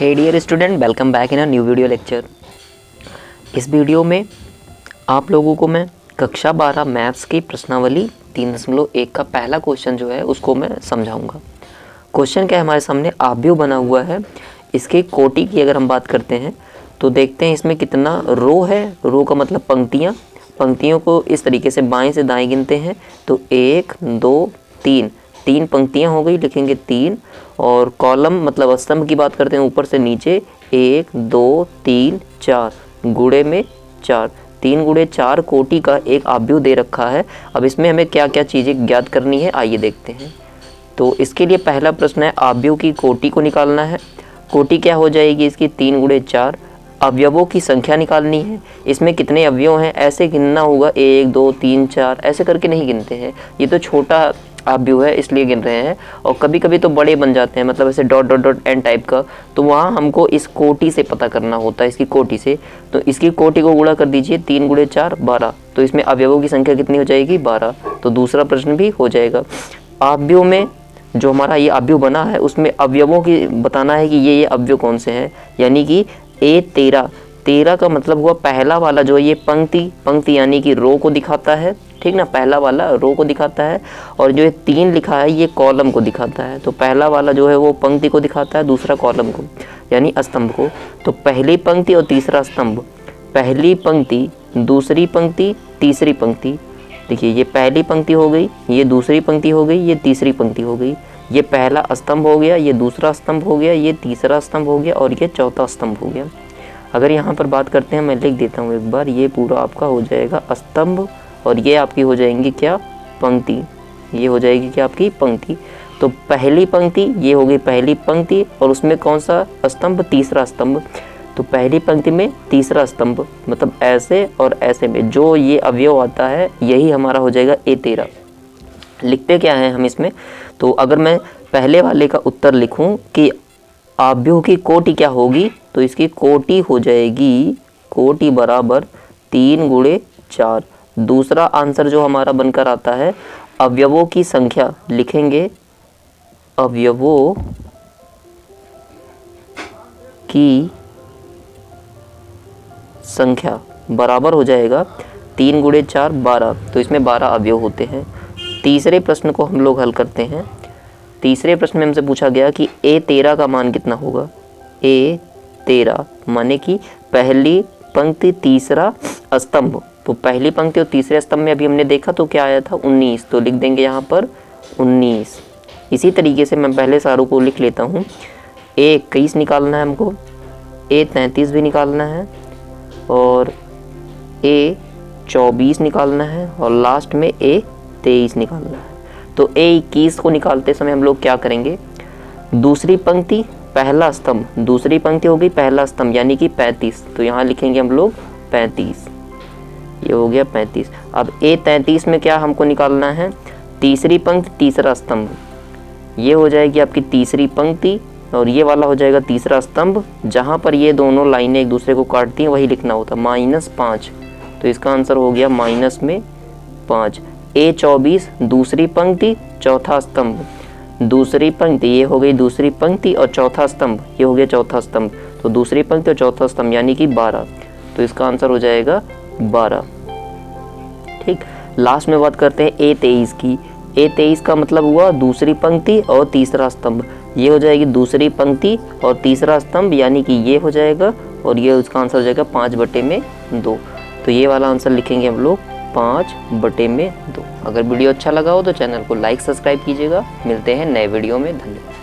Hey dear student, welcome back in a new video lecture. इस video में आप लोगों को मैं कक्षा 12 मैथ्स की प्रश्नावली 3.1 का पहला क्वेश्चन जो है उसको मैं समझाऊंगा। क्वेश्चन क्या है हमारे सामने, आव्यूह बना हुआ है। इसके कोटि की अगर हम बात करते हैं तो देखते हैं इसमें कितना रो है। रो का मतलब पंक्तियाँ। पंक्तियों को इस तरीके से बाएं से दाएं गिनते हैं तो 1 2 3 तीन पंक्तियाँ हो गई, लिखेंगे 3। और कॉलम मतलब स्तंभ की बात करते हैं ऊपर से नीचे 1 2 3 4 गुणे में 4, 3 गुणे 4 कोटि का एक आव्यूह दे रखा है। अब इसमें हमें क्या क्या चीज़ें ज्ञात करनी है आइए देखते हैं। तो इसके लिए पहला प्रश्न है, आव्यूह की कोटि को निकालना है। कोटि क्या हो जाएगी इसकी, 3 गुणे 4। अवयवों की संख्या निकालनी है। इसमें कितने अवयव हैं ऐसे गिनना होगा, 1 2 3 4 ऐसे करके नहीं गिनते हैं, ये तो छोटा आव्यूह है इसलिए गिन रहे हैं। और कभी कभी तो बड़े बन जाते हैं, मतलब ऐसे dot dot dot N type का, तो वहाँ हमको इस कोटि से पता करना होता है, इसकी कोटि से। तो इसकी कोटि को गुणा कर दीजिए, 3 गुणे 4 12। तो इसमें अवयवों की संख्या कितनी हो जाएगी, 12। तो दूसरा प्रश्न भी हो जाएगा। आव्यूह में जो हमारा ये आव्यूह बना है उसमें अवयवों की बताना है कि ये अवयव कौन से हैं, यानी कि A13। 13 का मतलब हुआ पहला वाला जो है ये पंक्ति यानी कि रो को दिखाता है, ठीक ना, पहला वाला रो को दिखाता है। और जो ये 3 लिखा है ये कॉलम को दिखाता है। तो पहला वाला जो है वो पंक्ति को दिखाता है, दूसरा कॉलम को यानी स्तंभ को। तो पहली पंक्ति और तीसरा स्तंभ, पहली पंक्ति दूसरी पंक्ति तीसरी पंक्ति। देखिए ये पहली पंक्ति हो गई, ये दूसरी पंक्ति हो गई, ये तीसरी पंक्ति हो गई। ये पहला स्तंभ हो गया, ये दूसरा स्तंभ हो गया, ये तीसरा स्तंभ हो गया और ये चौथा स्तंभ हो गया। अगर यहाँ पर बात करते हैं, मैं लिख देता हूँ एक बार, ये पूरा आपका हो जाएगा स्तंभ और ये आपकी हो जाएंगी क्या, पंक्ति। ये हो जाएगी क्या आपकी पंक्ति। तो पहली पंक्ति ये हो गई पहली पंक्ति और उसमें कौन सा स्तंभ, तीसरा स्तंभ। तो पहली पंक्ति में तीसरा स्तंभ, मतलब ऐसे और ऐसे में जो ये अवयव आता है यही हमारा हो जाएगा A13। लिखते क्या है हम इसमें, तो अगर मैं पहले वाले का उत्तर लिखूं कि आव्यूह की कोटि क्या होगी, तो इसकी कोटि हो जाएगी, कोटि बराबर 3 गुणे 4। दूसरा आंसर जो हमारा बनकर आता है, अवयवों की संख्या लिखेंगे, अवयवों की संख्या बराबर हो जाएगा 3 गुणे 4 12। तो इसमें 12 अवयव होते हैं। तीसरे प्रश्न को हम लोग हल करते हैं। तीसरे प्रश्न में हमसे पूछा गया कि A13 का मान कितना होगा। A13 माने कि पहली पंक्ति तीसरा स्तंभ। तो पहली पंक्ति और तीसरे स्तंभ में अभी हमने देखा तो क्या आया था, 19। तो लिख देंगे यहाँ पर 19। इसी तरीके से मैं पहले सारों को लिख लेता हूँ। A21 निकालना है हमको, A33 भी निकालना है और A24 निकालना है और लास्ट में A23 निकालना है। तो A21 को निकालते समय हम लोग क्या करेंगे, दूसरी पंक्ति पहला स्तंभ, दूसरी पंक्ति हो गई पहला स्तंभ यानी कि 35। तो यहाँ लिखेंगे हम लोग 35, ये हो गया 35। अब A33 में क्या हमको निकालना है, तीसरी पंक्ति तीसरा स्तंभ, ये हो जाएगी आपकी तीसरी पंक्ति और ये वाला हो जाएगा तीसरा स्तंभ। जहाँ पर ये दोनों लाइनें एक दूसरे को काटती हैं वही लिखना होता, -5। तो इसका आंसर हो गया -5। A24 दूसरी पंक्ति चौथा स्तंभ, दूसरी पंक्ति ये हो गई दूसरी पंक्ति और चौथा स्तंभ ये हो गया चौथा स्तंभ। तो दूसरी पंक्ति और चौथा स्तंभ यानी कि 12। तो इसका आंसर हो जाएगा 12। ठीक, लास्ट में बात करते हैं A23 की। A23 का मतलब हुआ दूसरी पंक्ति और तीसरा स्तंभ, ये हो जाएगी दूसरी पंक्ति और तीसरा स्तंभ यानी कि ये हो जाएगा और ये उसका आंसर हो जाएगा 5/2। तो ये वाला आंसर लिखेंगे हम लोग 5/2। अगर वीडियो अच्छा लगा हो तो चैनल को लाइक सब्सक्राइब कीजिएगा। मिलते हैं नए वीडियो में, धन्यवाद।